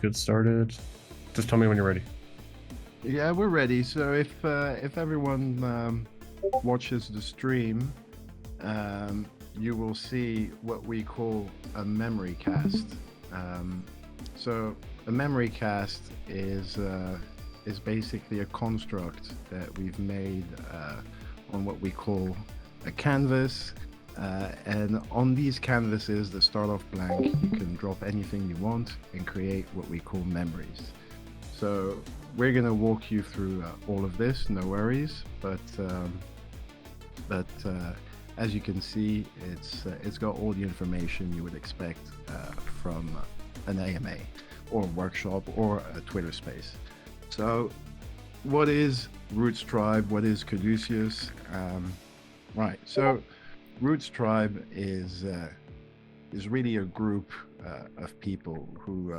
get started. Just tell me when you're ready. Yeah, we're ready. So if everyone watches the stream, you will see what we call a memory cast. So a memory cast is basically a construct that we've made on what we call a canvas. And on these canvases that start off blank, you can drop anything you want and create what we call memories. So we're going to walk you through all of this, no worries. But as you can see, it's got all the information you would expect from an AMA or a workshop or a Twitter space. So what is Rootz Tribe? What is Caduceus? Right. So Rootz Tribe is really a group of people who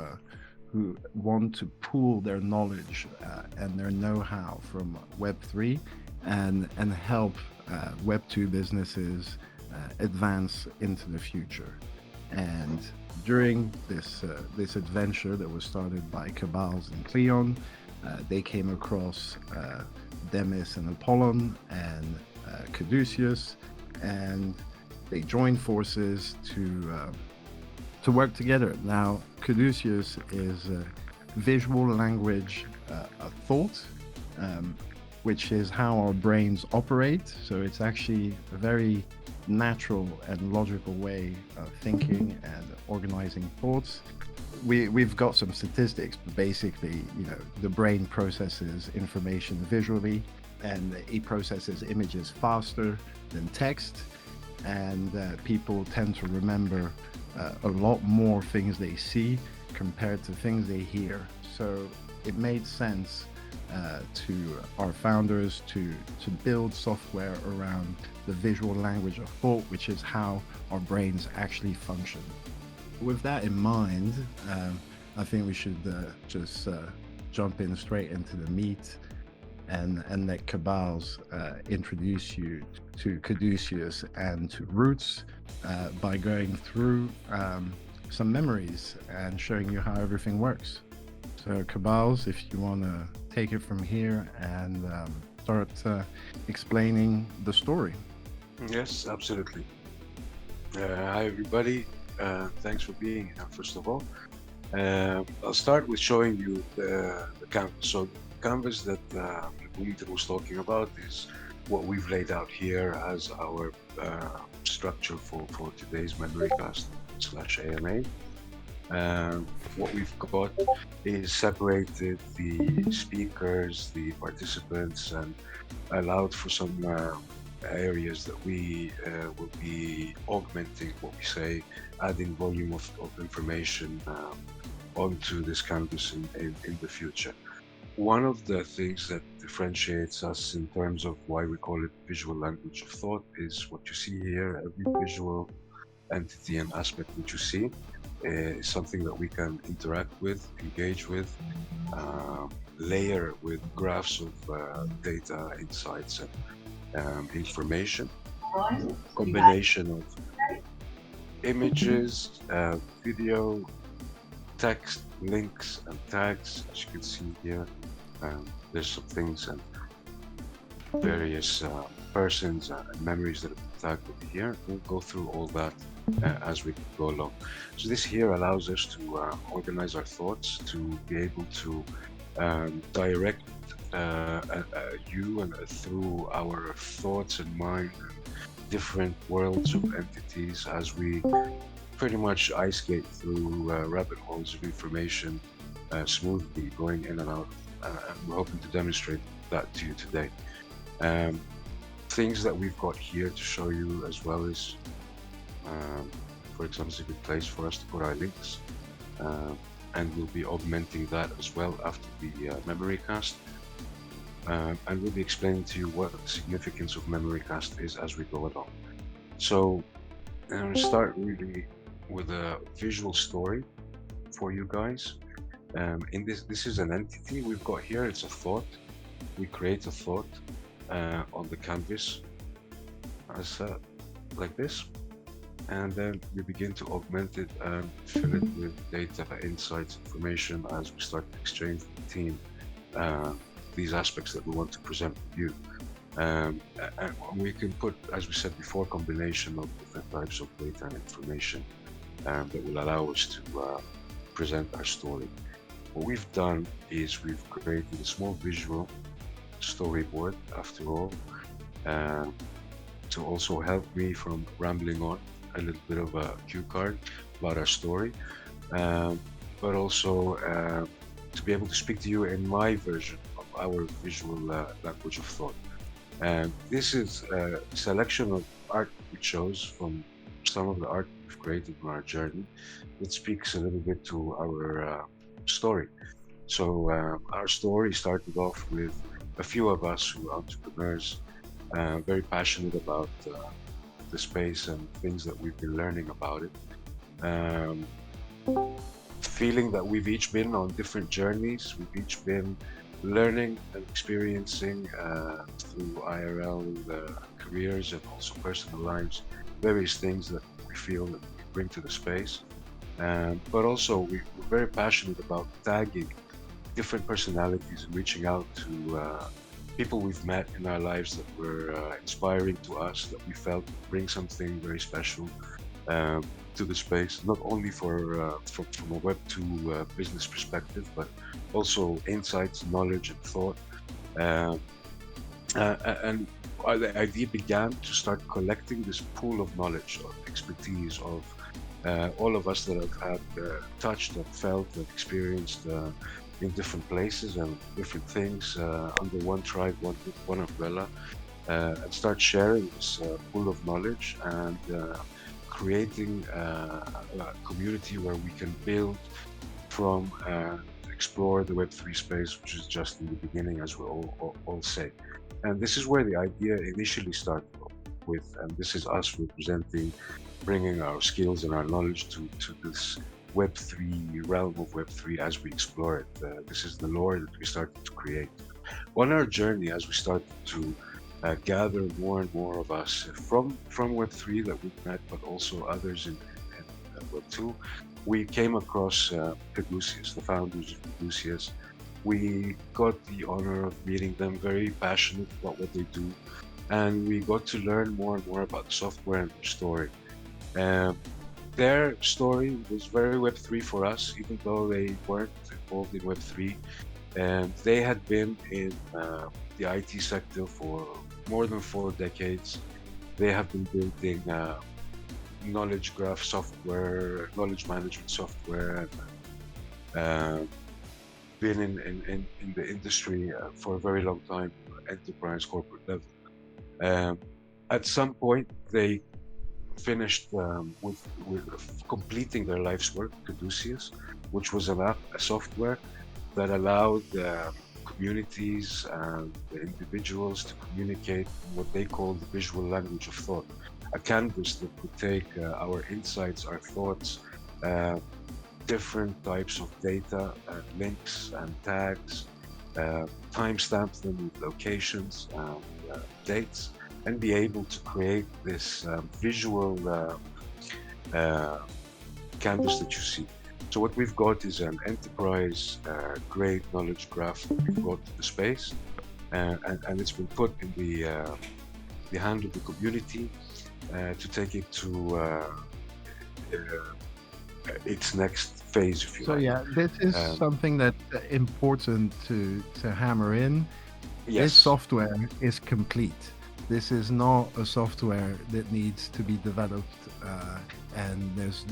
want to pool their knowledge and their know-how from Web3 and help Web2 businesses advance into the future. And during this adventure that was started by Cabals and Cleon, they came across Demis and Apollon and Caduceus, and they joined forces to work together. Now, Caduceus is a visual language of thought, which is how our brains operate. So it's actually a very natural and logical way of thinking and organizing thoughts. We've got some statistics, but basically, the brain processes information visually, and it processes images faster than text, and people tend to remember a lot more things they see compared to things they hear. So it made sense to our founders to build software around the visual language of thought, which is how our brains actually function. With that in mind, I think we should just jump in straight into the meat and let Cabals introduce you to Caduceus and to Rootz by going through some memories and showing you how everything works. So Cabals, if you want to take it from here and start explaining the story. Yes, absolutely. Hi, everybody. Thanks for being here, first of all. I'll start with showing you the canvas. So the canvas that Gunther was talking about is what we've laid out here as our structure for today's MemoryCast /AMA. What we've got is separated the speakers, the participants, and allowed for some areas that we will be augmenting what we say, adding volume of information onto this canvas in the future. One of the things that differentiates us in terms of why we call it visual language of thought is what you see here. Every visual entity and aspect that you see is something that we can interact with, engage with, layer with graphs of data, insights, and information. Combination of images, video, text, links, and tags. As you can see here, there's some things and various persons and memories that have been tagged over here. We'll go through all that as we go along. So this here allows us to organize our thoughts, to be able to direct you and through our thoughts and mind and different worlds of entities as we pretty much ice skate through rabbit holes of information smoothly, going in and out. And we're hoping to demonstrate that to you today. Things that we've got here to show you as well is, for example, it's a good place for us to put our links, and we'll be augmenting that as well after the MemoryCast. And we'll be explaining to you what the significance of MemoryCast is as we go along. So I'm going to start really with a visual story for you guys. In this is an entity we've got here. It's a thought. We create a thought on the canvas as like this. and then we begin to augment it and fill it with data, insights, information as we start to exchange with the team uh, these aspects that we want to present to you. And we can put, as we said before, combination of different types of data and information that will allow us to present our story. What we've done is we've created a small visual storyboard, after all, uh, to also help me from rambling on, a little bit of a cue card about our story, um, but also to be able to speak to you in my version of our visual language of thought. And this is a selection of art we chose from some of the art we've created on our journey that speaks a little bit to our story. So our story started off with a few of us who are entrepreneurs, very passionate about the space and things that we've been learning about it. Um, Feeling that we've each been on different journeys, we've each been learning and experiencing through IRL careers and also personal lives, various things that we feel that we bring to the space. But also we're very passionate about tagging different personalities and reaching out to people we've met in our lives that were inspiring to us, that we felt bring something very special um, to the space, not only from a Web2 business perspective, but also insights, knowledge, and thought. Um, and the idea began to start collecting this pool of knowledge, of expertise, of all of us that have had touched and felt and experienced in different places and different things under one tribe, one umbrella, and start sharing this pool of knowledge and creating a community where we can build from explore the Web3 space, which is just in the beginning, as we all say. And this is where the idea initially started with, and this is us representing, bringing our skills and our knowledge to this Web3 realm of Web3 as we explore it. This is the lore that we started to create. On our journey, as we started to gather more and more of us from Web3 that we've met, but also others in Web2, we came across Caduceus, the founders of Caduceus. We got the honor of meeting them, very passionate about what they do, and we got to learn more and more about the software and their story. Their story was very Web3 for us, even though they weren't involved in Web3. And they had been in the IT sector for more than 4 decades. They have been building knowledge graph software, knowledge management software, and been in the industry for a very long time, enterprise corporate level. At some point, they finished with completing their life's work, Caduceus, which was an app, a software that allowed communities and the individuals to communicate what they call the visual language of thought, a canvas that would take our insights, our thoughts, different types of data, links and tags, timestamp them with locations and dates, and be able to create this visual canvas that you see. So what we've got is an enterprise grade knowledge graph that we've got to the space, and it's been put in the hand of the community to take it to its next phase, if you So like. yeah, this is something that's important to hammer in. This Yes. software is complete. This is not a software that needs to be developed, and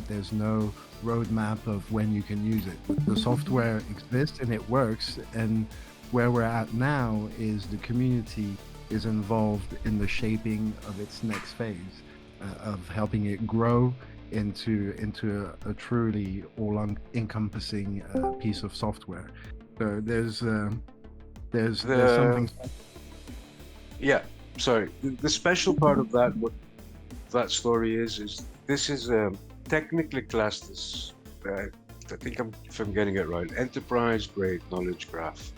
there's no roadmap of when you can use it. The software exists and it works, and where we're at now is the community is involved in the shaping of its next phase, of helping it grow into a truly all-encompassing piece of software. So there's something. Yeah, sorry. The special part of that, what that story is this is technically classed as, I think if I'm getting it right, enterprise grade knowledge graph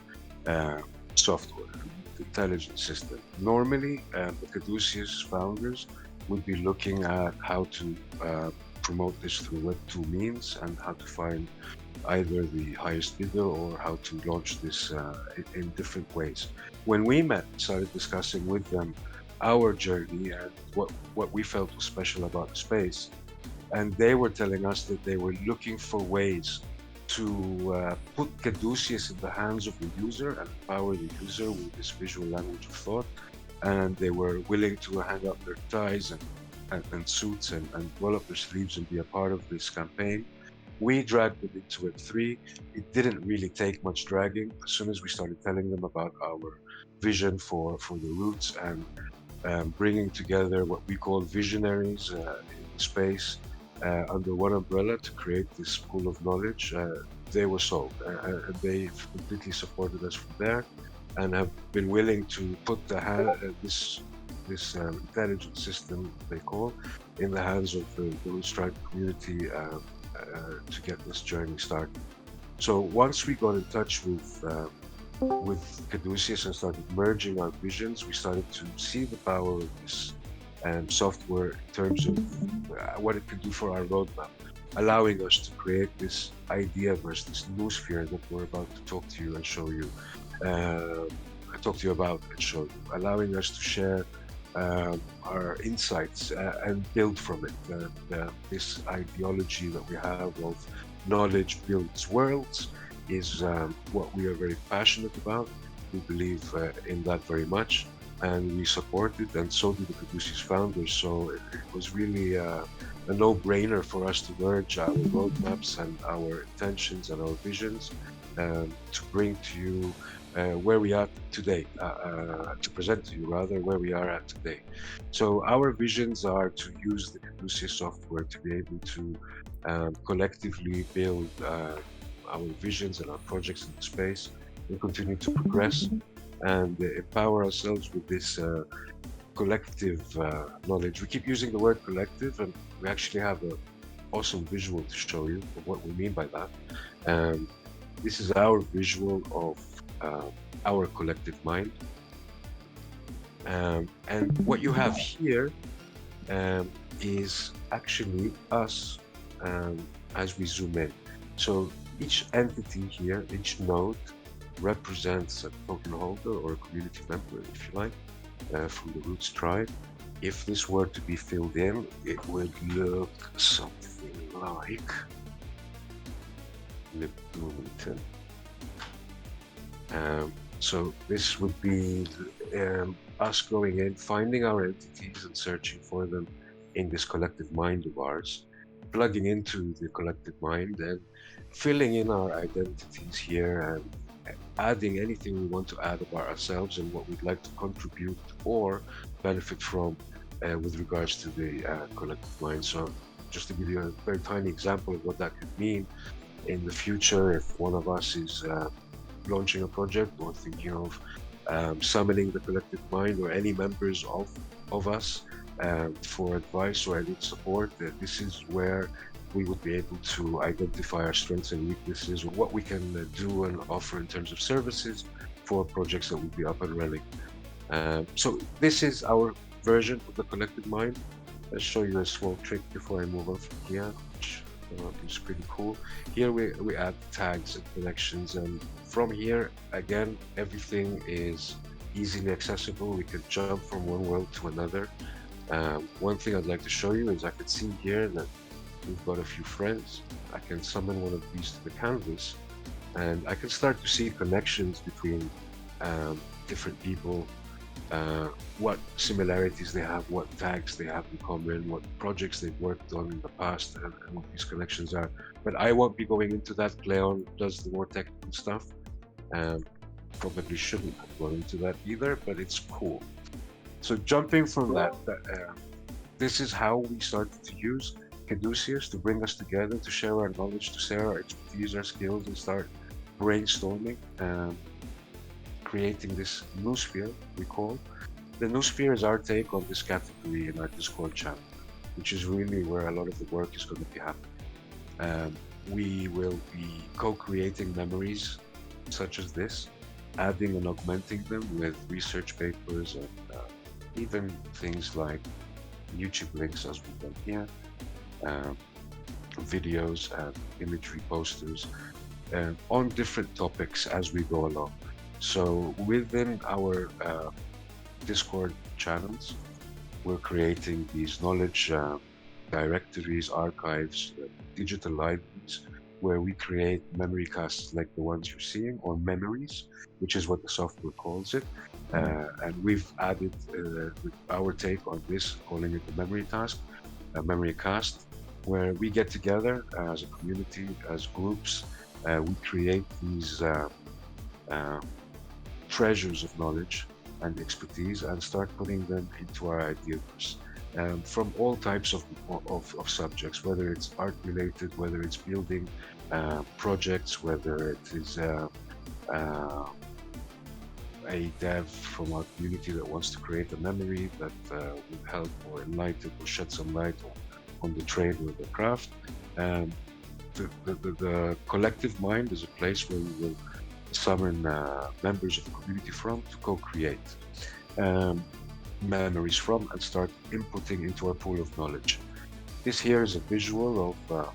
software, intelligence system. Normally, the Caduceus founders we'd be looking at how to promote this through Web2 means and how to find either the highest bidder or how to launch this in different ways. When we met, started discussing with them our journey and what we felt was special about the space. And they were telling us that they were looking for ways to put Caduceus in the hands of the user and empower the user with this visual language of thought. And they were willing to hang up their ties and suits and roll up their sleeves and be a part of this campaign. We dragged them into Web3. It didn't really take much dragging. As soon as we started telling them about our vision for the Rootz and bringing together what we call visionaries in the space under one umbrella to create this pool of knowledge, they were sold. And they've completely supported us from there and have been willing to put this intelligent system, they call, in the hands of the Rootz community to get this journey started. So once we got in touch with Caduceus and started merging our visions, we started to see the power of this software in terms of what it could do for our roadmap, allowing us to create this idea versus this new sphere that we're about to talk to you and show you, about and show you, allowing us to share our insights and build from it. This ideology that we have of knowledge builds worlds is what we are very passionate about. We believe in that very much, and we support it, and so do the Caduceus founders. So it was really a no-brainer for us to merge our roadmaps and our intentions and our visions to bring to you where we are today, to present to you rather where we are at today. So our visions are to use the Caduceus software to be able to collectively build our visions and our projects in the space and continue to progress and empower ourselves with this collective knowledge. We keep using the word collective, and we actually have an awesome visual to show you of what we mean by that. This is our visual of our collective mind. And what you have here is actually us as we zoom in. So each entity here, each node, represents a token holder or a community member, if you like, from the Rootz tribe. If this were to be filled in, it would look something like Bloomington. So this would be us going in, finding our entities and searching for them in this collective mind of ours, plugging into the collective mind and filling in our identities here and adding anything we want to add about ourselves and what we'd like to contribute or benefit from with regards to the collective mind. So just to give you a very tiny example of what that could mean in the future, if one of us is launching a project or thinking of summoning the collective mind or any members of us for advice or any support, this is where we would be able to identify our strengths and weaknesses, or what we can do and offer in terms of services for projects that will be up and running. So this is our version of the collective mind. I'll show you a small trick before I move on from here, which is pretty cool. Here we add tags and connections, and from here, again, everything is easily accessible. We can jump from one world to another. One thing I'd like to show you is I can see here that we've got a few friends. I can summon one of these to the canvas, and I can start to see connections between different people, what similarities they have, what tags they have in common, what projects they've worked on in the past, and what these connections are. But I won't be going into that. Cleon does the more technical stuff. Probably shouldn't have gone into that either, but it's cool. So jumping from that, this is how we started to use Caduceus to bring us together, to share our knowledge, to share our expertise, our skills, and start brainstorming, creating this new sphere we call. The new sphere is our take on this category in our Discord channel, which is really where a lot of the work is going to be happening. We will be co-creating memories such as this, adding and augmenting them with research papers and even things like YouTube links as we've done here, um, videos and imagery posters on different topics as we go along. So within our Discord channels, we're creating these knowledge directories, archives, digital libraries, where we create memory casts like the ones you're seeing, or memories, which is what the software calls it. And we've added our take on this, calling it the memory task, a memory cast, where we get together as a community, as groups. We create these treasures of knowledge and expertise and start putting them into our ideaverse. From all types of subjects, whether it's art related, whether it's building projects, whether it is a dev from our community that wants to create a memory that will help or enlighten or shed some light on the trade or the craft. The collective mind is a place where we will summon members of the community from to co-create memories from and start inputting into our pool of knowledge. This here is a visual of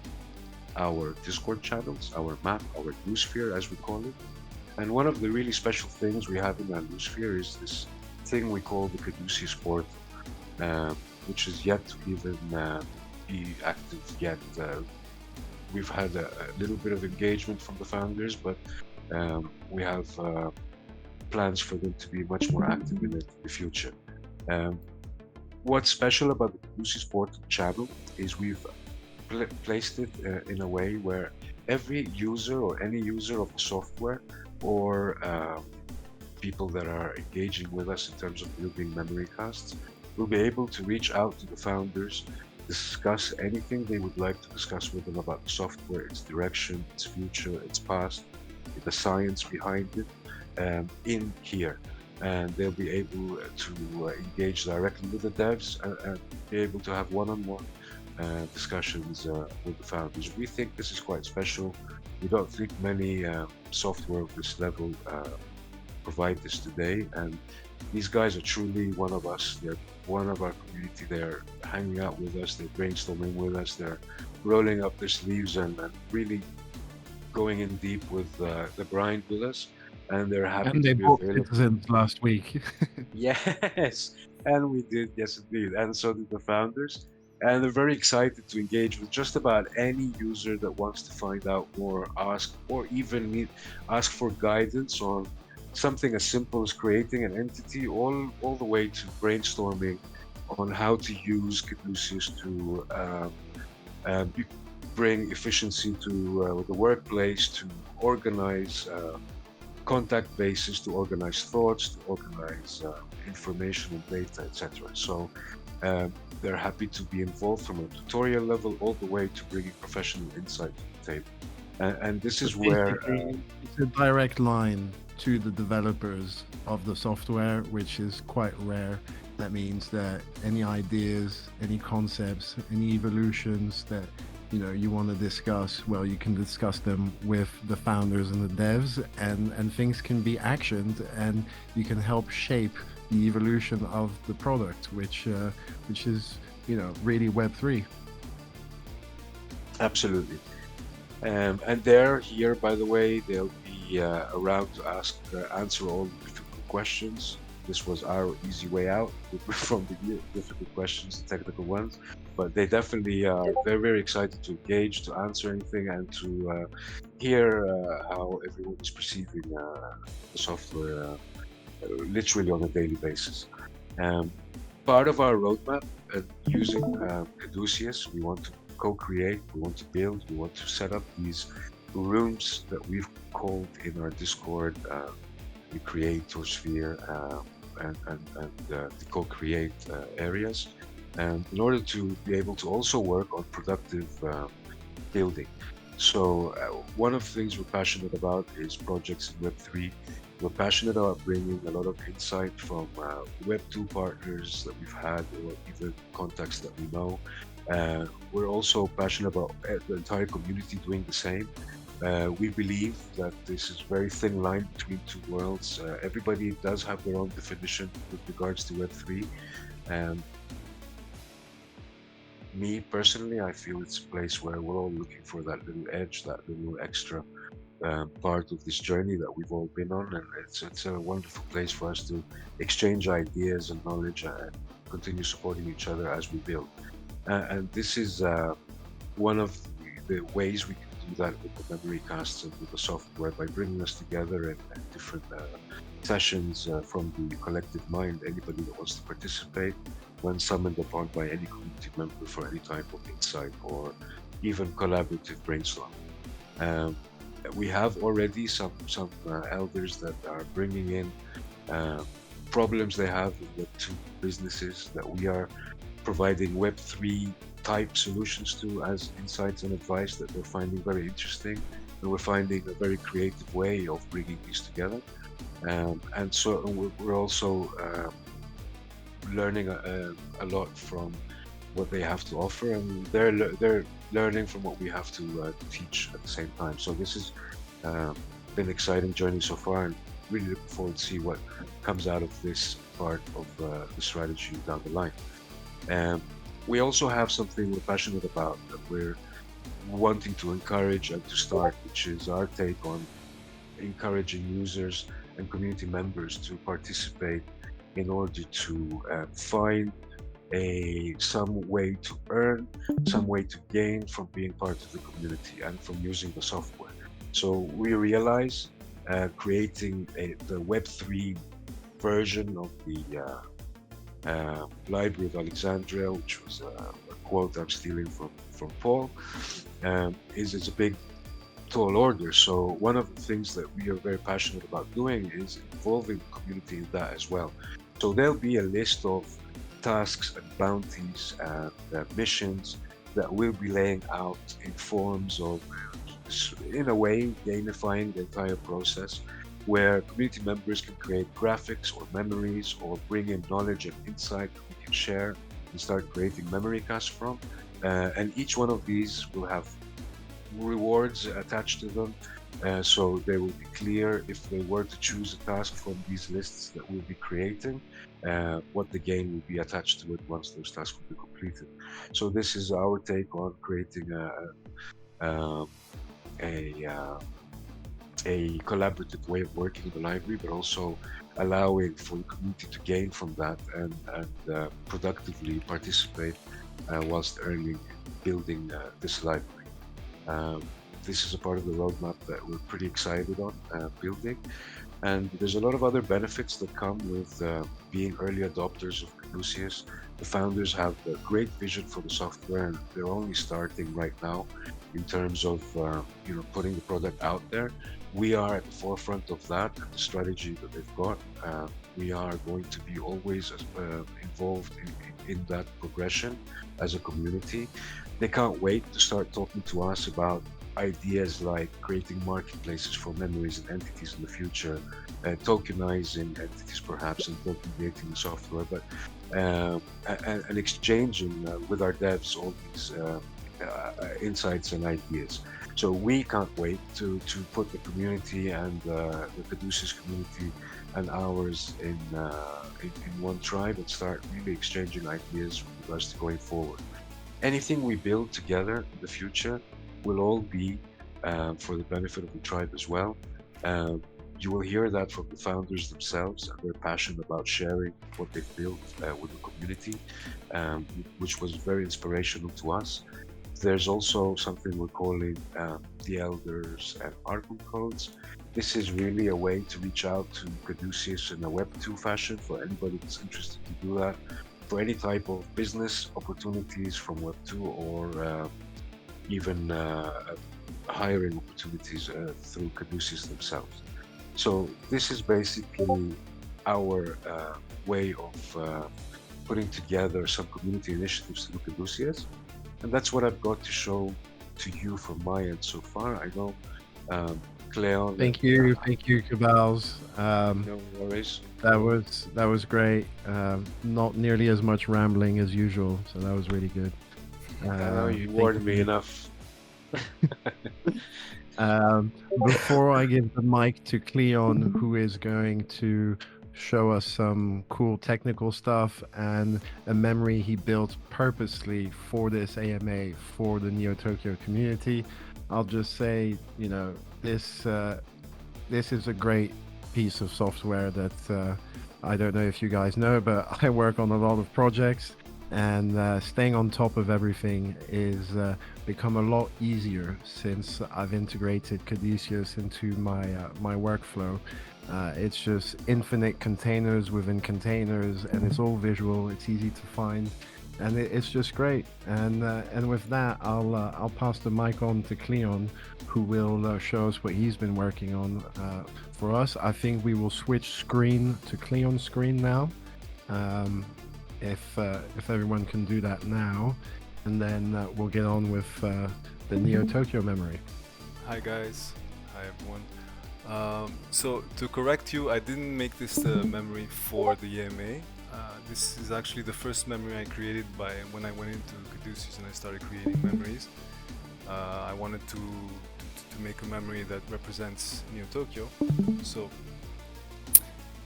our Discord channels, our map, our noosphere as we call it. And one of the really special things we have in our noosphere is this thing we call the Caduceus portal, which is yet to even be active yet. We've had a little bit of engagement from the founders, but we have plans for them to be much more active in the future. What's special about the Caduceus portal channel is we've placed it in a way where every user or any user of the software or people that are engaging with us in terms of building memory casts will be able to reach out to the founders, discuss anything they would like to discuss with them about the software, its direction, its future, its past, the science behind it, in here. And they'll be able to engage directly with the devs and be able to have one-on-one discussions with the founders. We think this is quite special. We don't think many software of this level provide this today, and these guys are truly one of us. They're one of our community. They're hanging out with us, they're brainstorming with us, they're rolling up their sleeves and really going in deep with the grind with us, and they're happy And to they be bought available. Citizens last week. Yes, and we did, yes indeed, and so did the founders. And they're very excited to engage with just about any user that wants to find out more, ask, or even ask for guidance on something as simple as creating an entity, all the way to brainstorming on how to use Caduceus to bring efficiency to the workplace, to organize contact bases, to organize thoughts, to organize information and data, etc. So they're happy to be involved from a tutorial level all the way to bringing professional insight to the table. And this is where it's a direct line to the developers of the software, which is quite rare. That means that any ideas, any concepts, any evolutions that you want to discuss, well, you can discuss them with the founders and the devs, and things can be actioned, and you can help shape the evolution of the product, which is really Web3. Absolutely. And they're here, by the way. They'll be around to answer all the difficult questions. This was our easy way out from the difficult questions, the technical ones. But they definitely they're very excited to engage, to answer anything, and to hear how everyone is perceiving the software literally on a daily basis. Part of our roadmap using Caduceus, we want to co-create, we want to build, we want to set up these rooms that we've called in our Discord the creator sphere and the co-create areas, and in order to be able to also work on productive building. So one of the things we're passionate about is projects in Web3. We're passionate about bringing a lot of insight from Web2 partners that we've had, or even contacts that we know. We're also passionate about the entire community doing the same. We believe that this is a very thin line between two worlds. Everybody does have their own definition with regards to Web3. me personally, I feel it's a place where we're all looking for that little edge, that little extra part of this journey that we've all been on, and it's a wonderful place for us to exchange ideas and knowledge and continue supporting each other as we build. And this is one of the ways we can do that with the memory casts and with the software by bringing us together in different sessions from the collective mind. Anybody that wants to participate, when summoned upon by any community member for any type of insight or even collaborative brainstorm. Um, we have already some elders that are bringing in problems they have with Web2 businesses that we are providing Web3 type solutions to as insights and advice that they're finding very interesting, and we're finding a very creative way of bringing these together. And so we're also learning a lot from what they have to offer, and they're learning from what we have to teach at the same time. So this has been an exciting journey so far, and really looking forward to see what comes out of this part of the strategy down the line. We also have something we're passionate about that we're wanting to encourage and to start, which is our take on encouraging users and community members to participate in order to find some way to earn, some way to gain from being part of the community and from using the software. So we realize creating the Web3 version of the Library of Alexandria, which was a quote I'm stealing from Paul, is a big tall order. So one of the things that we are very passionate about doing is involving the community in that as well. So there'll be a list of tasks and bounties and missions that we'll be laying out in forms of, in a way, gamifying the entire process, where community members can create graphics or memories or bring in knowledge and insight that we can share and start creating memory casts from. And each one of these will have rewards attached to them, so they will be clear if they were to choose a task from these lists that we'll be creating, what the gain will be attached to it once those tasks will be completed. So this is our take on creating a collaborative way of working in the library, but also allowing for the community to gain from that and productively participate whilst building this library. This is a part of the roadmap that we're pretty excited on building. And there's a lot of other benefits that come with being early adopters of Caduceus. The founders have a great vision for the software, and they're only starting right now in terms of putting the product out there. We are at the forefront of that and the strategy that they've got. We are going to be always involved in that progression as a community. They can't wait to start talking to us about ideas like creating marketplaces for memories and entities in the future, tokenizing entities perhaps, and tokenating the software, but and exchanging with our devs all these insights and ideas. So we can't wait to put the community and the Caduceus community and ours in one tribe and start really exchanging ideas with regards to going forward. Anything we build together in the future will all be for the benefit of the tribe as well. You will hear that from the founders themselves, and their passion about sharing what they've built with the community, which was very inspirational to us. There's also something we're calling the Elders and Archon Codes. This is really a way to reach out to Caduceus in a Web2 fashion for anybody that's interested to do that, for any type of business opportunities from Web2 or even hiring opportunities through Caduceus themselves. So this is basically our way of putting together some community initiatives through Caduceus. And that's what I've got to show to you from my end so far. I know Cleon. Thank you, Cabals. No worries. That was great. Not nearly as much rambling as usual, so that was really good. You warned me enough. Before I give the mic to Cleon, who is going to show us some cool technical stuff and a memory he built purposely for this AMA for the Neo Tokyo community. I'll just say, this is a great piece of software that I don't know if you guys know, but I work on a lot of projects, and staying on top of everything is become a lot easier since I've integrated Caduceus into my workflow. It's just infinite containers within containers, and it's all visual. It's easy to find, and it's just great. And with that, I'll pass the mic on to Cleon, who will show us what he's been working on for us. I think we will switch screen to Cleon's screen now. If everyone can do that now, and then we'll get on with the Neo Tokyo memory. Hi guys, hi everyone. So to correct you, I didn't make this memory for the EMA. This is actually the first memory I created when I went into Caduceus and I started creating memories. I wanted to make a memory that represents Neo Tokyo. So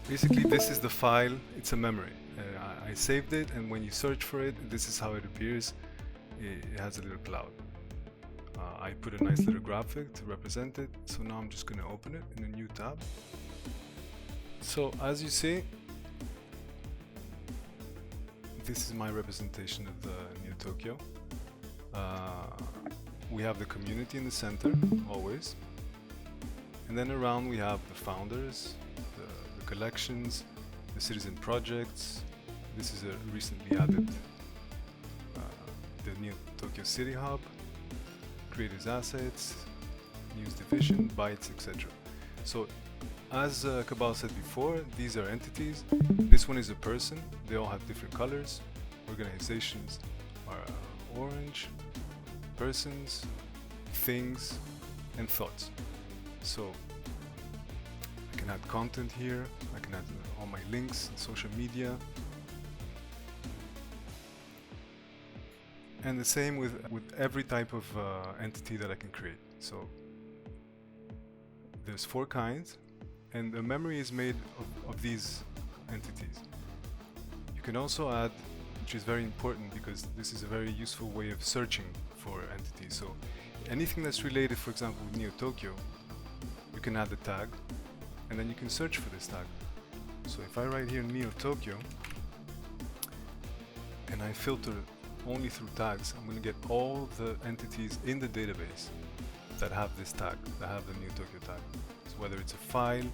basically this is the file, it's a memory. I saved it, and when you search for it, this is how it appears. It has a little cloud. I put a nice little graphic to represent it, so now I'm just going to open it in a new tab. So as you see, this is my representation of the Neo Tokyo. We have the community in the center, always. And then around we have the founders, the collections, the citizen projects. This is a recently added the Neo Tokyo City Hub, creators assets, news division, bytes, etc. So as Cabal said before, these are entities. This one is a person. They all have different colors. Organizations are orange, persons, things, and thoughts. So I can add content here. I can add all my links and social media. And the same with every type of entity that I can create. So there's 4 kinds, and the memory is made of these entities. You can also add, which is very important because this is a very useful way of searching for entities. So anything that's related, for example, with Neo Tokyo, you can add the tag, and then you can search for this tag. So if I write here Neo Tokyo, and I filter only through tags, I'm going to get all the entities in the database that have this tag, that have the Neo Tokyo tag. So whether it's a file,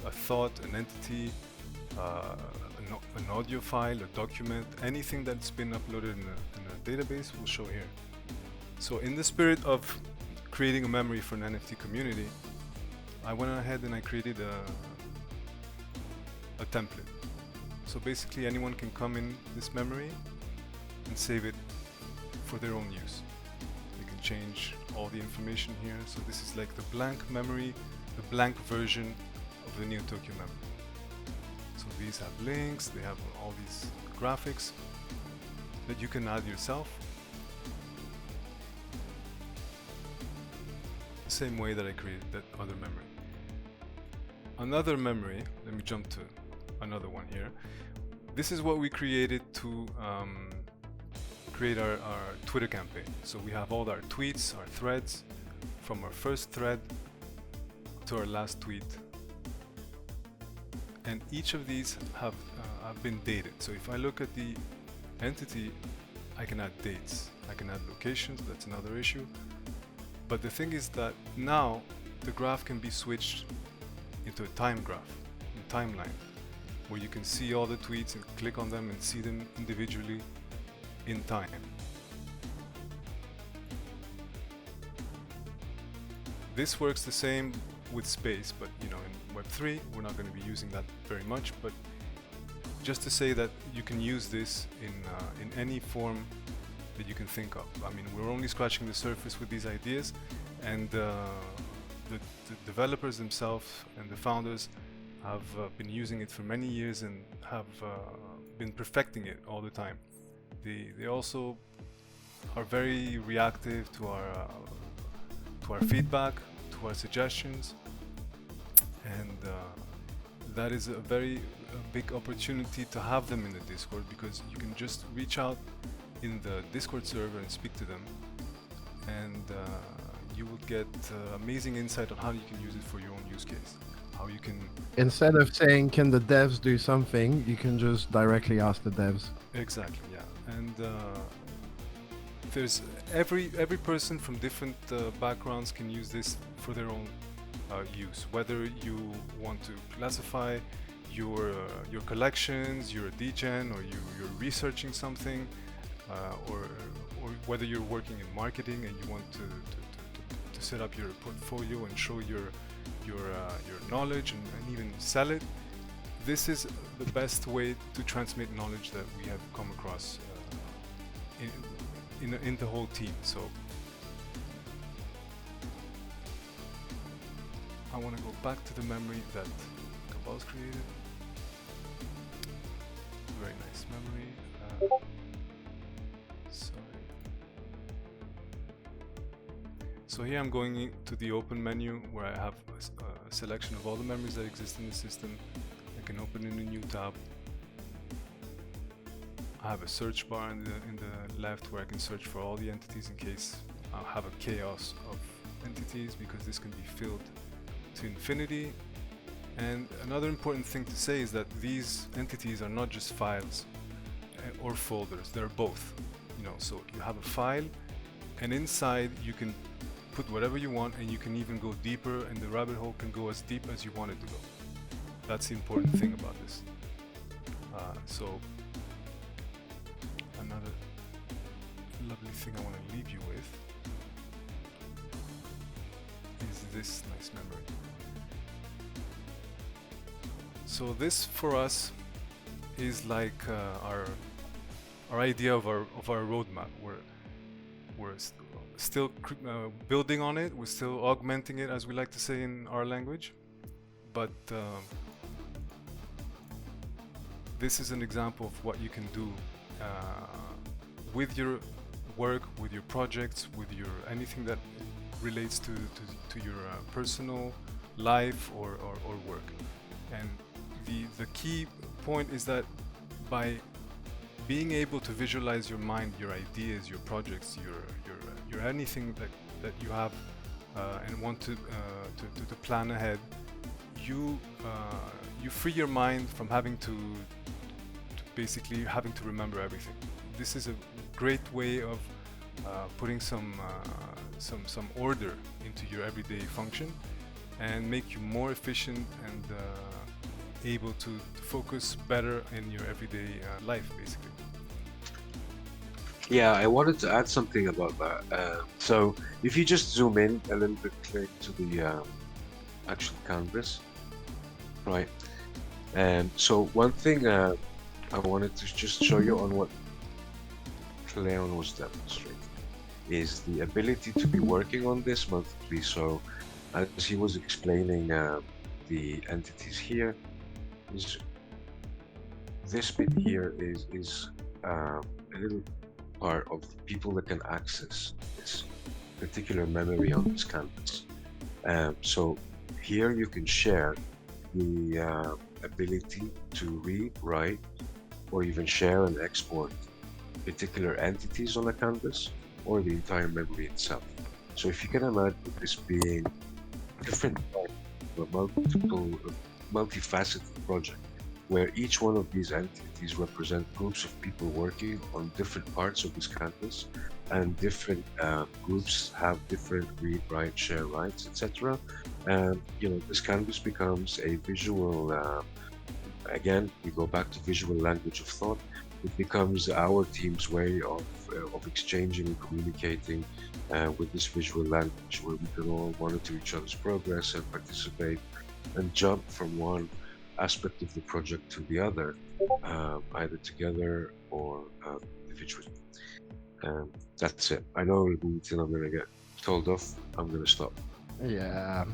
a thought, an entity, an audio file, a document, anything that's been uploaded in a database will show here. So in the spirit of creating a memory for an NFT community, I went ahead and I created a template. So basically anyone can come in this memory and save it for their own use. You can change all the information here. So this is like the blank memory, the blank version of the Neo Tokyo memory. So these have links, they have all these graphics that you can add yourself. The same way that I created that other memory. Another memory, let me jump to another one here. This is what we created to create our Twitter campaign. So we have all our tweets, our threads, from our first thread to our last tweet. And each of these have been dated. So if I look at the entity, I can add dates, I can add locations, that's another issue. But the thing is that now the graph can be switched into a time graph, a timeline, where you can see all the tweets and click on them and see them individually in time. This works the same with space, but in Web3 we're not going to be using that very much, but just to say that you can use this in any form that you can think of. I mean, we're only scratching the surface with these ideas, and the developers themselves and the founders have been using it for many years and have been perfecting it all the time. They also are very reactive to our feedback, to our suggestions, and that is a very a big opportunity to have them in the Discord, because you can just reach out in the Discord server and speak to them, and you will get amazing insight on how you can use it for your own use case. How you can Instead of saying, can the devs do something, you can just directly ask the devs. exactly, yeah. And there's every person from different backgrounds can use this for their own use. Whether you want to classify your collections, you're a degen, or you're researching something, or whether you're working in marketing and you want to set up your portfolio and show your knowledge and even sell it. This is the best way to transmit knowledge that we have come across in the whole team. So I want to go back to the memory that Cabal's created. Very nice memory. Sorry. So here I'm going into the open menu where I have a selection of all the memories that exist in the system. I can open in a new tab. I have a search bar in the left where I can search for all the entities in case I have a chaos of entities, because this can be filled to infinity. And another important thing to say is that these entities are not just files or folders, they're both. So you have a file, and inside you can put whatever you want, and you can even go deeper, and the rabbit hole can go as deep as you want it to go. That's the important thing about this. So another lovely thing I want to leave you with is this nice memory. So this for us is like our idea of our roadmap. We're still building on it. We're still augmenting it, as we like to say in our language. But this is an example of what you can do with your work, with your projects, with your anything that relates to your personal life or work. And the key point is that by being able to visualize your mind, your ideas, your projects, your anything that you have and want to plan ahead, you free your mind from having to basically having to remember everything. This is a great way of putting some order into your everyday function and make you more efficient and able to focus better in your everyday life, basically. Yeah, I wanted to add something about that. So if you just zoom in a little bit, click to the actual canvas, right? And so one thing I wanted to just show you on what Cleon was demonstrating is the ability to be working on this monthly. So as he was explaining the entities here, is this bit here is a little part of the people that can access this particular memory on this canvas. So here you can share the ability to read, write, or even share and export particular entities on a canvas or the entire memory itself. So if you can imagine this being a different part of a multifaceted project where each one of these entities represent groups of people working on different parts of this canvas, and different groups have different read, write, share rights, etc. And this canvas becomes a visual. Again, we go back to visual language of thought. It becomes our team's way of exchanging and communicating with this visual language, where we can all monitor each other's progress and participate and jump from one aspect of the project to the other, either together or individually. That's it. I know until I'm going to get told off, I'm going to stop. Yeah.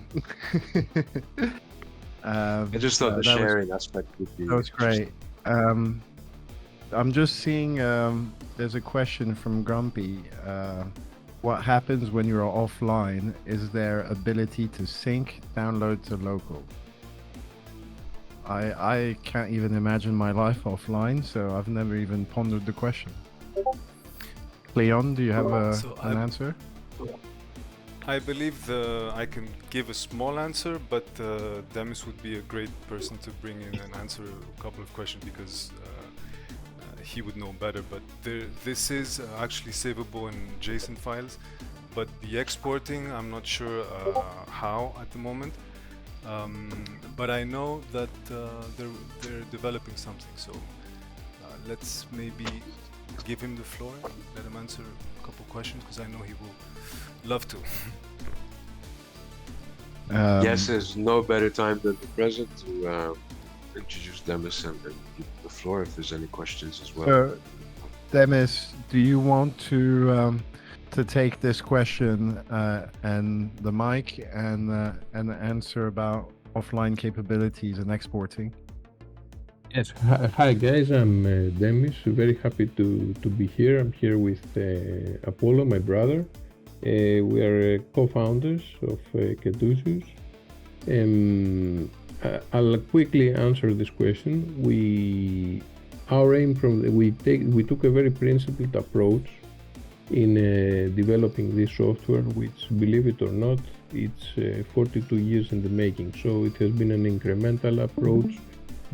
I just thought the sharing aspect would be. That was great. I'm just seeing there's a question from Grumpy. What happens when you're offline? Is there ability to sync, download to local? I can't even imagine my life offline, so I've never even pondered the question. Leon, do you have an answer? I believe I can give a small answer, but Demis would be a great person to bring in and answer a couple of questions because he would know better. But this is actually savable in JSON files, but the exporting, I'm not sure how at the moment. But I know that they're developing something. So let's maybe give him the floor, let him answer a couple questions because I know he will love to. Yes, there's no better time than the present to introduce Demis and give the floor if there's any questions as well. So, Demis, do you want to take this question and the mic and answer about offline capabilities and exporting? Yes, hi guys, I'm Demis, very happy to be here. I'm here with Apollo, my brother. We are co-founders of Caduceus. I'll quickly answer this question. Our aim we took a very principled approach in developing this software, which, believe it or not, it's 42 years in the making. So it has been an incremental approach,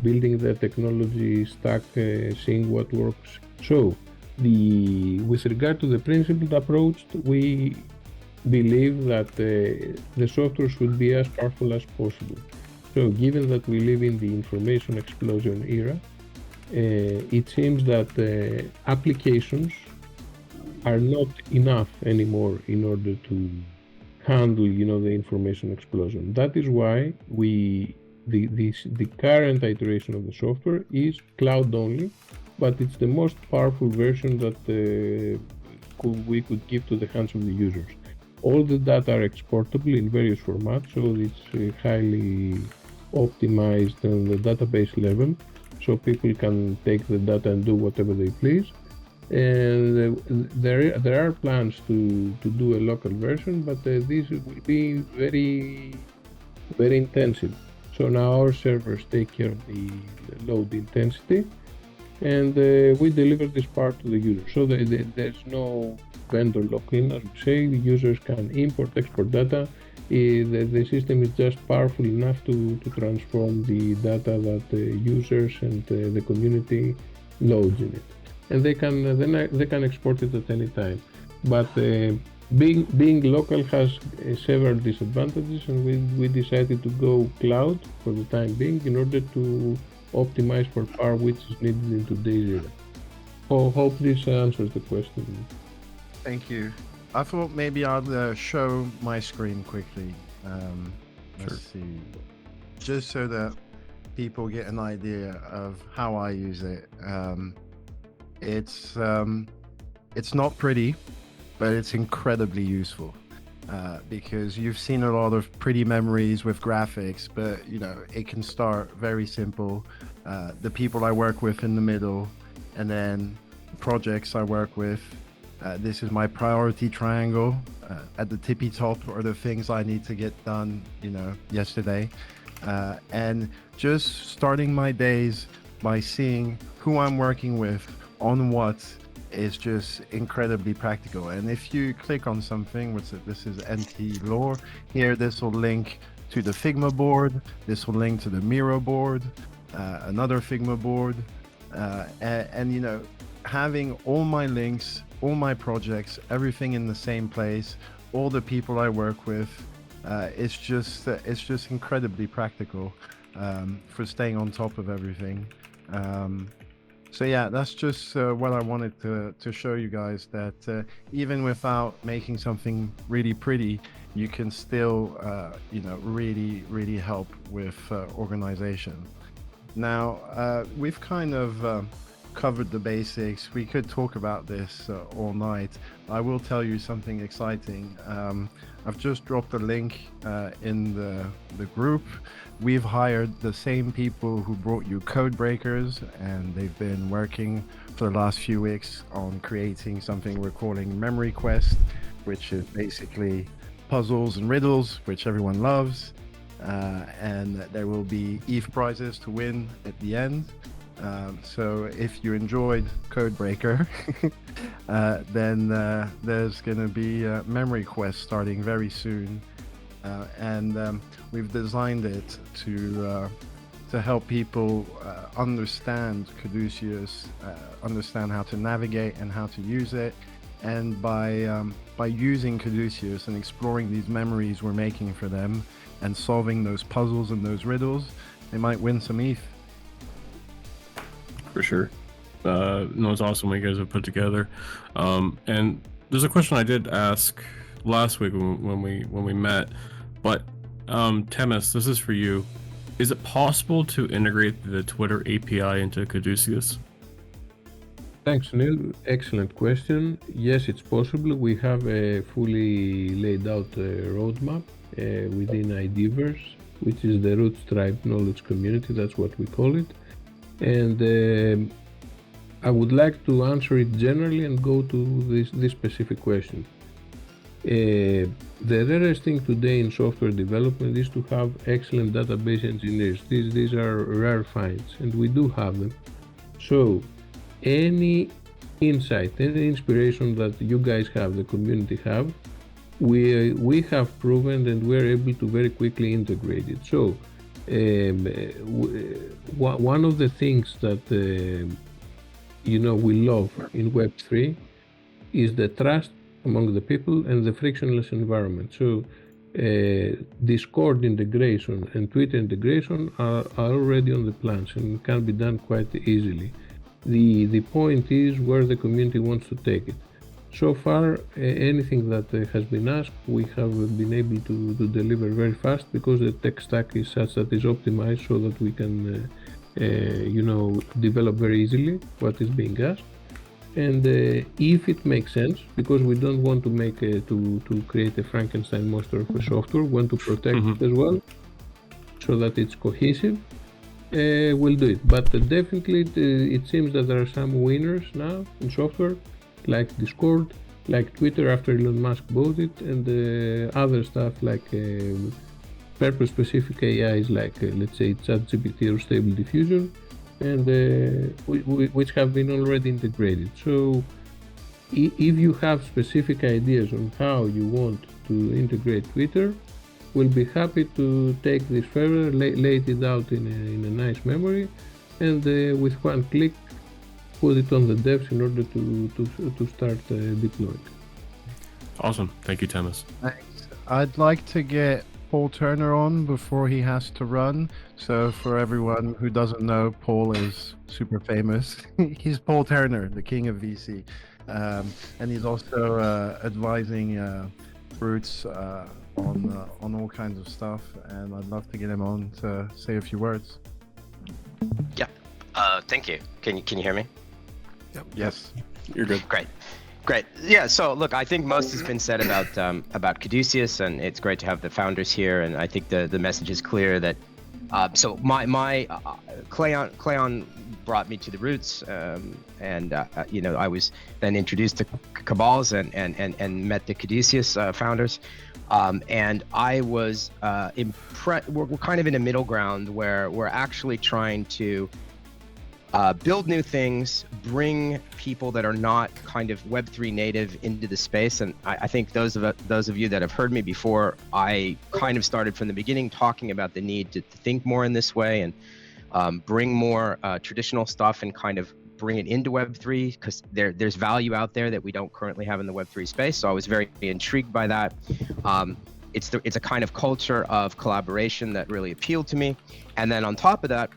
building the technology stack, seeing what works. So with regard to the principled approach, we believe that the software should be as powerful as possible. So given that we live in the information explosion era, it seems that applications are not enough anymore in order to handle, the information explosion. That is why the current iteration of the software is cloud only, but it's the most powerful version that we could give to the hands of the users. All the data are exportable in various formats, so it's highly optimized on the database level, so people can take the data and do whatever they please. And there are plans to do a local version, but this will be very, very intensive. So now our servers take care of the load intensity, and we deliver this part to the user. So there's no vendor lock-in, as we say. The users can import, export data. The system is just powerful enough to transform the data that the users and the community loads in it. And they can export it at any time. But being local has several disadvantages, and we decided to go cloud for the time being in order to optimize for power which is needed in today's era. Hope this answers the question. Thank you. I thought maybe I'll show my screen quickly. Let's see. Just so that people get an idea of how I use it. It's not pretty, but it's incredibly useful because you've seen a lot of pretty memories with graphics, but it can start very simple. The people I work with in the middle, and then projects I work with. This is my priority triangle. At the tippy top are the things I need to get done, yesterday. And just starting my days by seeing who I'm working with on what is just incredibly practical. And if you click on something, this is NT Lore, here this will link to the Figma board, this will link to the Miro board, another Figma board, and having all my links, all my projects, everything in the same place, all the people I work with, it's just incredibly practical for staying on top of everything. So yeah, that's just what I wanted to show you guys, that even without making something really pretty, you can still really help with organization. Now we've kind of covered the basics. We could talk about this all night. I will tell you something exciting. I've just dropped a link in the group. We've hired the same people who brought you Code Breakers, and they've been working for the last few weeks on creating something we're calling MemoryQuest, which is basically puzzles and riddles, which everyone loves. and there will be ETH prizes to win at the end. So if you enjoyed Codebreaker, then there's going to be MemoryQuest starting very soon, and we've designed it to help people understand Caduceus, understand how to navigate and how to use it, and by using Caduceus and exploring these memories we're making for them and solving those puzzles and those riddles, they might win some ETH. For sure. No, it's awesome what you guys have put together. And there's a question I did ask last week when we met, but Temis, this is for you. Is it possible to integrate the Twitter API into Caduceus? Thanks, Neil. Excellent question. Yes, it's possible. We have a fully laid out roadmap within IDverse, which is the Rootz Tribe knowledge community. That's what we call it. And I would like to answer it generally and go to this specific question. The rarest thing today in software development is to have excellent database engineers. These are rare finds, and we do have them. So any insight, any inspiration that you guys have, the community have, we have proven and we're able to very quickly integrate it. So one of the things that we love in Web3 is the trust among the people and the frictionless environment. So Discord integration and Twitter integration are already on the plans and can be done quite easily. The point is where the community wants to take it. So far, anything that has been asked, we have been able to deliver very fast because the tech stack is such that is optimized so that we can, develop very easily what is being asked. And if it makes sense, because we don't want to make to create a Frankenstein monster of a software, we want to protect it as well, so that it's cohesive. We'll do it. But definitely, it seems that there are some winners now in software, like Discord, like Twitter after Elon Musk bought it, and other stuff like purpose-specific AIs like, let's say, ChatGPT or Stable Diffusion, and which have been already integrated. So if you have specific ideas on how you want to integrate Twitter, we'll be happy to take this further, lay it out in a nice memory, and with one click put it on the devs in order to start deploying. Awesome. Thank you, Temis. Thanks. I'd like to get Paul Turner on before he has to run. So for everyone who doesn't know, Paul is super famous. He's Paul Turner, the king of VC. And he's also advising Rootz on all kinds of stuff. And I'd love to get him on to say a few words. Yeah. Thank you. Can you hear me? Yep. Yes. You're good. Great. Yeah. So look, I think most has been said about Caduceus, and it's great to have the founders here. And I think the message is clear that. So my Cleon brought me to the Rootz, and I was then introduced to Cabals and met the Caduceus founders, and I was impressed. We're kind of in a middle ground where we're actually trying to build new things, bring people that are not kind of Web3 native into the space. And I think those of you that have heard me before, I kind of started from the beginning talking about the need to think more in this way and bring more traditional stuff and kind of bring it into Web3, because there's value out there that we don't currently have in the Web3 space. So I was very intrigued by that. It's a kind of culture of collaboration that really appealed to me. And then on top of that,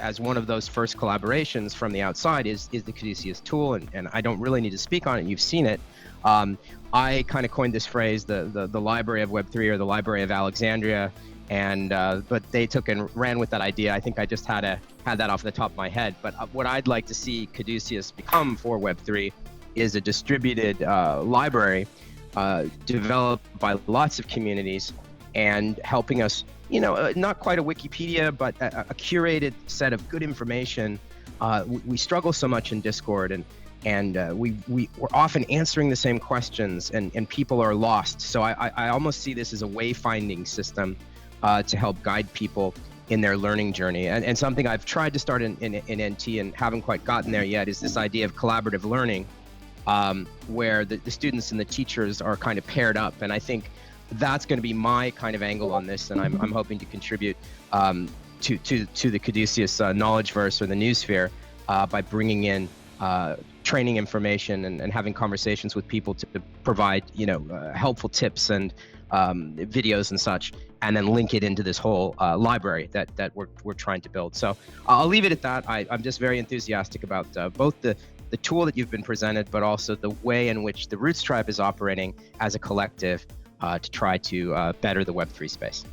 as one of those first collaborations from the outside is the Caduceus tool, and I don't really need to speak on it. You've seen it. I kind of coined this phrase, the library of Web3, or the library of Alexandria, and but they took and ran with that idea. I think I just had that off the top of my head. But what I'd like to see Caduceus become for Web3 is a distributed library developed by lots of communities and helping us, not quite a Wikipedia, but a curated set of good information. We struggle so much in Discord, and we're often answering the same questions, and people are lost. So I almost see this as a wayfinding system to help guide people in their learning journey. And something I've tried to start in NT and haven't quite gotten there yet is this idea of collaborative learning, where the students and the teachers are kind of paired up. And I think that's going to be my kind of angle on this, and I'm hoping to contribute to the Caduceus knowledgeverse or the Newsphere by bringing in training information and having conversations with people to provide helpful tips and videos and such, and then link it into this whole library that we're trying to build. So I'll leave it at that. I'm just very enthusiastic about both the tool that you've been presented, but also the way in which the Rootz tribe is operating as a collective to try to better the Web3 space.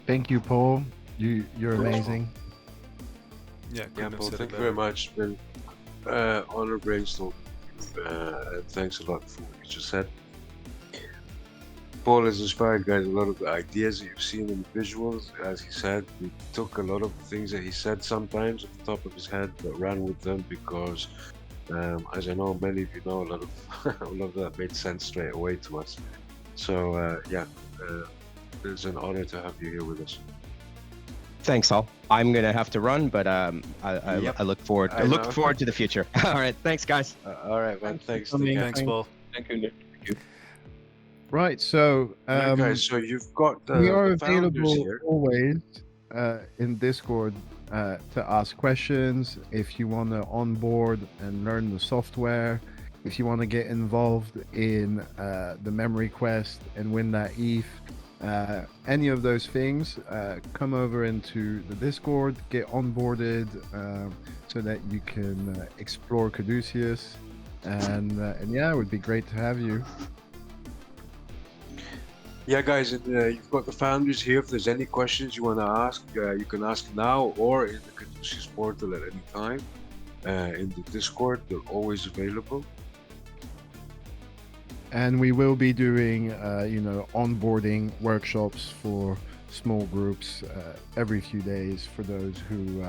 Thank you, Paul. You're amazing. Yeah, Yeah, Paul, thank you very much. Been honor brainstorm, and thanks a lot for what you just said. Paul has inspired guys a lot of the ideas that you've seen in the visuals. As he said, he took a lot of the things that he said sometimes off the top of his head, but ran with them because, as I know many of you know, a lot of that made sense straight away to us. So it's an honor to have you here with us. Thanks, all. I'm gonna have to run, but Yep. I look forward. I look forward to the future. All right, thanks, guys. All right, man. Thanks. Thanks, Paul. Thank you. Right, so guys, so you've got we are the founders available here. always in Discord to ask questions. If you want to onboard and learn the software, if you want to get involved in the MemoryQuest and win that ETH, any of those things, come over into the Discord, get onboarded so that you can explore Caduceus, and yeah, it would be great to have you. Yeah, guys, and, you've got the founders here. If there's any questions you want to ask, you can ask now or in the Caduceus portal at any time. In the Discord, they're always available. And we will be doing, onboarding workshops for small groups every few days for those who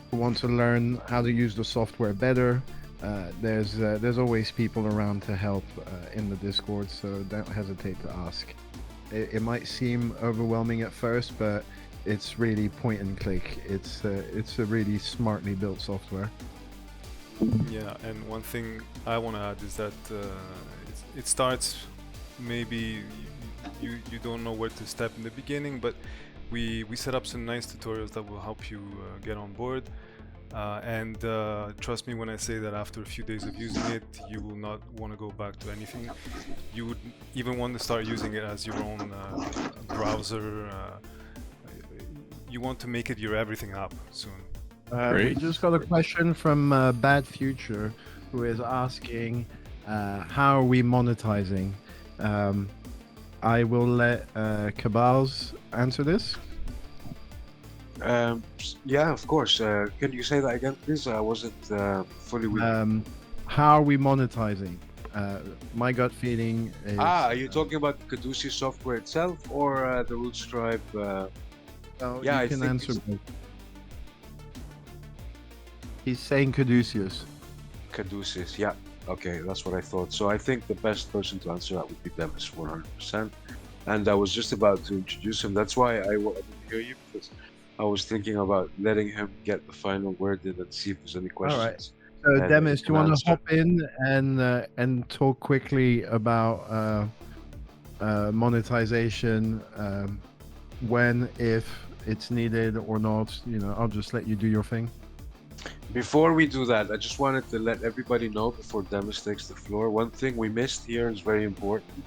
want to learn how to use the software better. There's always people around to help in the Discord, so don't hesitate to ask. It might seem overwhelming at first, but it's really point and click. It's a really smartly built software. Yeah, and one thing I want to add is that it starts, maybe you don't know where to step in the beginning, but we set up some nice tutorials that will help you get on board. And trust me when I say that after a few days of using it, you will not want to go back to anything. You would even want to start using it as your own browser. You want to make it your everything app soon. We just got a question from Bad Future, who is asking, how are we monetizing? I will let Cabals answer this. Yeah, of course. Can you say that again, please? I wasn't fully with you. How are we monetizing? My gut feeling is... are you talking about the Caduceus software itself or the Rootz tribe? Yeah, you can answer both. He's saying Caduceus. Caduceus, yeah. Okay, that's what I thought. So I think the best person to answer that would be Demis, 100%. And I was just about to introduce him. That's why I didn't hear you, because I was thinking about letting him get the final word in and see if there's any questions. All right. So Demis, do you want to hop in and talk quickly about monetization, when, if it's needed or not? I'll just let you do your thing. Before we do that, I just wanted to let everybody know before Demis takes the floor. One thing we missed here is very important.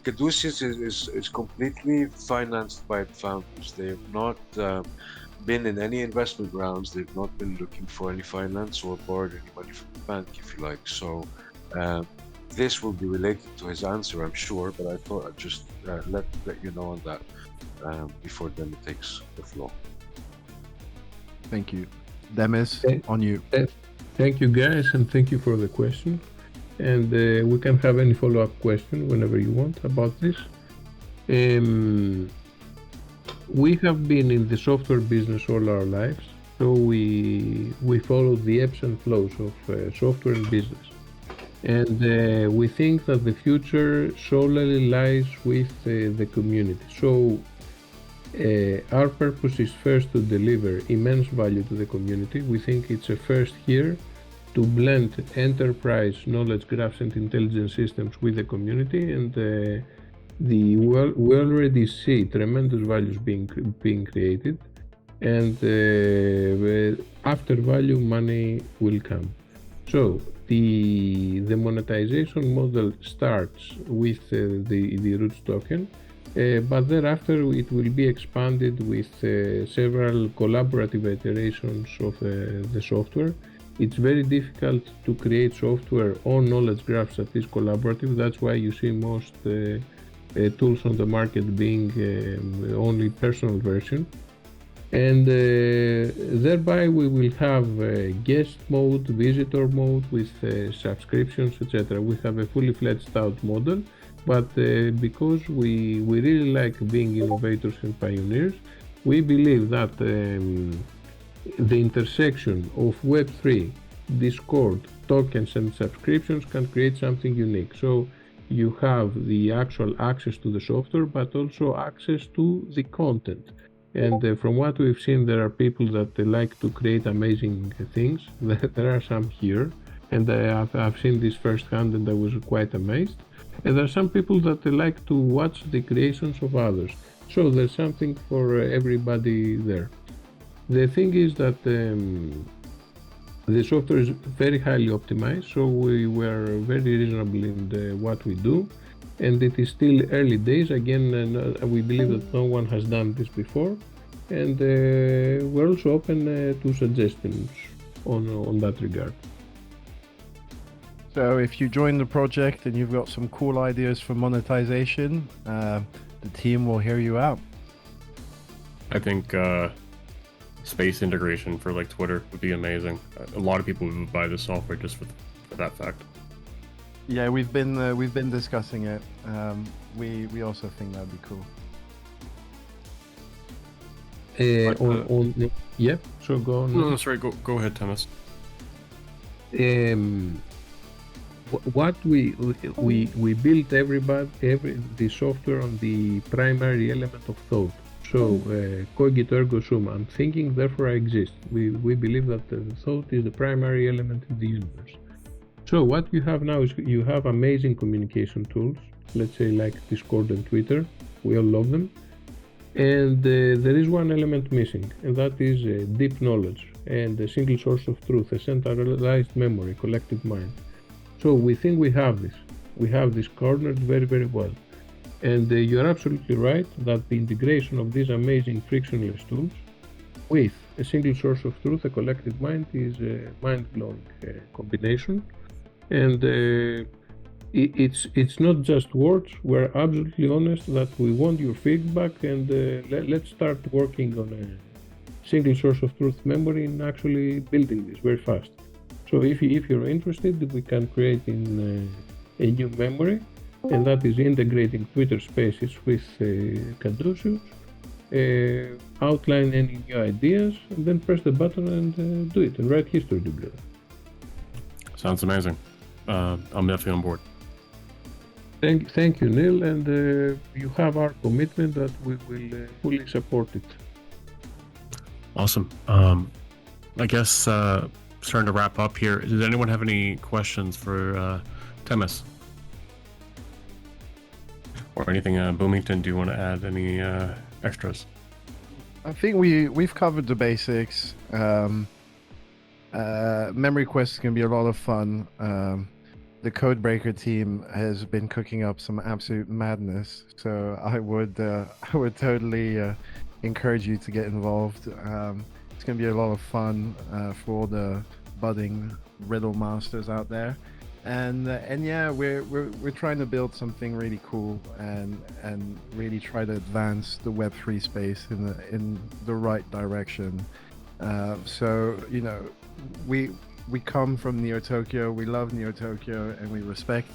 Caduceus is completely financed by the founders. They have not been in any investment rounds. They've not been looking for any finance or borrowed any money from the bank, if you like. So this will be related to his answer, I'm sure, but I thought I'd just let you know on that before Demis takes the floor. Thank you. Demis, on you. Thank you, guys, and thank you for the question. And we can have any follow-up question whenever you want about this. We have been in the software business all our lives, so we follow the ebbs and flows of software and business. And we think that the future solely lies with the community. So our purpose is first to deliver immense value to the community. We think it's a first here to blend enterprise knowledge graphs and intelligence systems with the community, and we already see tremendous values being created, and after value, money will come. So the monetization model starts with the Rootz token, but thereafter it will be expanded with several collaborative iterations of the software. It's very difficult to create software on knowledge graphs that is collaborative. That's why you see most tools on the market being only personal version. And thereby we will have guest mode, visitor mode with subscriptions, etc. We have a fully fledged out model, but because we really like being innovators and pioneers, we believe that the intersection of Web3, Discord, tokens and subscriptions can create something unique. So you have the actual access to the software, but also access to the content. And from what we've seen, there are people that like to create amazing things. There are some here, and I've seen this firsthand, and I was quite amazed. And there are some people that like to watch the creations of others. So there's something for everybody there. The thing is that the software is very highly optimized, so we were very reasonable in what we do, and it is still early days. Again, we believe that no one has done this before, and we're also open to suggestions on that regard. So if you join the project and you've got some cool ideas for monetization, the team will hear you out. I think space integration for like Twitter would be amazing. A lot of people would buy this software just for that fact. Yeah, we've been discussing it. We also think that'd be cool. Yeah, so go on. No, sorry, go ahead, Thomas. What we built the software on the primary element of thought. So cogito ergo sum, I'm thinking, therefore I exist. We believe that thought is the primary element in the universe. So what you have now is you have amazing communication tools, let's say like Discord and Twitter. We all love them. And there is one element missing, and that is deep knowledge and a single source of truth, a centralized memory, collective mind. So we think we have this. We have this cornered very, very well. And you're absolutely right that the integration of these amazing frictionless tools with a single source of truth, a collective mind, is a mind-blowing combination. And it's not just words. We're absolutely honest that we want your feedback, and let's start working on a single source of truth memory and actually building this very fast. So if you're interested, we can create in a new memory, and that is integrating Twitter Spaces with Caduceus, outline any new ideas, and then press the button and do it and write history together. Sounds amazing. I'm definitely on board. Thank you, Neil, and you have our commitment that we will fully support it. Awesome. I guess starting to wrap up here. Does anyone have any questions for Temis? Or anything, Bloomington, do you want to add any extras? I think we've covered the basics. MemoryQuest can be a lot of fun. The Codebreaker team has been cooking up some absolute madness, so I would totally encourage you to get involved. It's going to be a lot of fun for all the budding riddle masters out there. And yeah, we're trying to build something really cool and really try to advance the Web3 space in the right direction. So we come from Neo Tokyo, we love Neo Tokyo, and we respect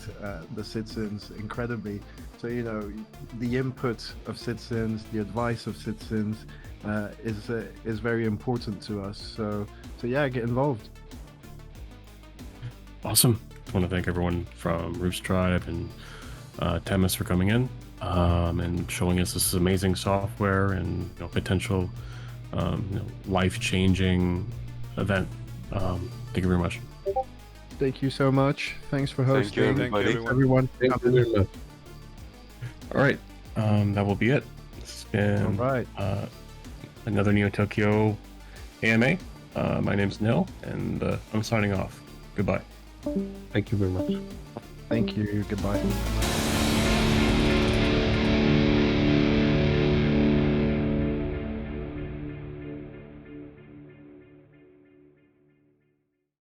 the citizens incredibly. So the input of citizens, the advice of citizens is very important to us. So yeah, get involved. Awesome. just want to thank everyone from Rootz Tribe and Temis for coming in and showing us this amazing software and potential life-changing event. Thank you very much. Thank you so much. Thanks for Thank you, hosting. everybody. Thanks, everyone. Thank you very much. All right, that will be it. It's been All right. another Neo Tokyo AMA. My name's Nil, and I'm signing off. Goodbye. Thank you very much. Thank you. Goodbye.